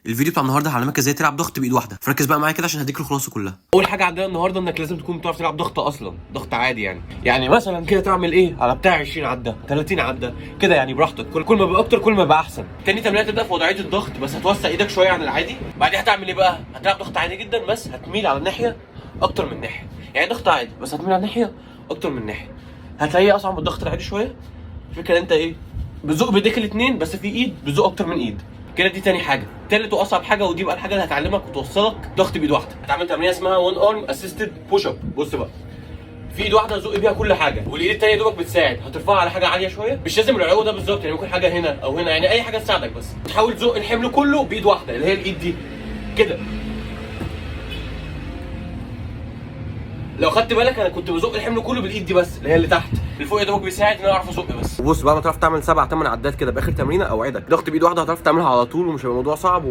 الفيديو بتاع النهارده هعلمك ازاي تلعب ضغط بايد واحده، فركز بقى معايا كده عشان هديك الخلاصه كلها. اول حاجه عندنا النهارده انك لازم تكون بتعرف تلعب ضغط اصلا، ضغط عادي يعني مثلا كده تعمل ايه على بتاع 20 عده 30 عده كده يعني براحتك، كل ما بقى اكتر كل ما بقى احسن. تاني تمرين تبدا في وضعيه الضغط بس هتوسع ايدك شويه عن العادي. بعدين هتعمل ايه بقى؟ هتلعب ضغط عادي جدا بس هتميل على الناحيه اكتر من ناحيه، يعني ضغط عادي بس هتميل على الناحيه اكتر من ناحيه. هتلاقيه اصعب من الضغط العادي شويه. الفكره انت ايه؟ بتزق بايديك الاثنين بس في ايد بتزق اكتر من ايد كده. دي تاني حاجه. تالت واصعب حاجه ودي بقى الحاجه اللي هتعلمك وتوصلك ضغط بايد واحده. هتعمل تمرين اسمها 1 ارم اسيستد بوش اب. بص بقى، في ايد واحده زق بيها كل حاجه والايد الثانيه دوبك بتساعد. هترفعها على حاجه عاليه شويه، مش لازم العلو ده بالظبط، يعني ممكن حاجه هنا او هنا، يعني اي حاجه تساعدك بس تحاول تزق الحمل كله بايد واحده اللي هي الايد دي كده. لو خدت بالك انا كنت بزق الحمل كله بالايد دي بس اللي هي اللي تحت، اللي فوق يا دوبك بيساعد ان انا اعرف ازق بس. وبص بقى، ما تعرف تعمل 7 8 عدات كده باخر تمرينه اوعدك ضغط بايد واحده هتعرف تعملها على طول ومش هيبقى الموضوع صعب